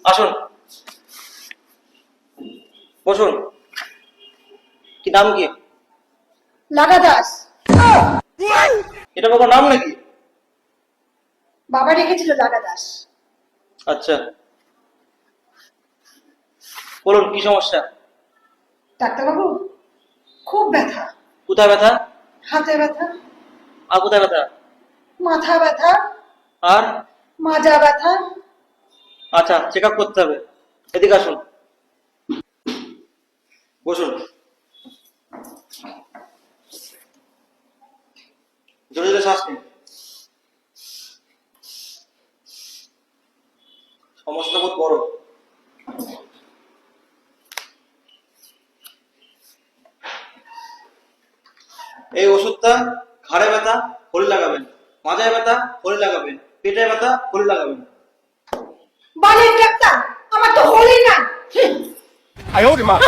আসুন, বসুন। কি নাম কি? লাগা দাস। এটা বাবার নাম নাকি? বাবা রেখেছিল লাগা দাস। আচ্ছা, বলুন কি সমস্যা? ডাক্তারবাবু, খুব ব্যথা। কোথায় ব্যথা? হাতে ব্যথা, আর কোথায় ব্যথা? মাথা ব্যথা, আর? মাজা ব্যথা। আচ্ছা, চেক আপ করতে হবে। এদিকে আসুন, বসুন। জোরে জোরে শ্বাস নিন। সমস্যাটা বহুত বড়। এই ওষুধটা ঘাড়ে ব্যথা হলে লাগাবেন, মাজায় ব্যথা হলে লাগাবেন, পেটে ব্যথা হলে লাগাবেন। বলেন ডাক্তার, আমার তো হলই না। 哎呦我的妈！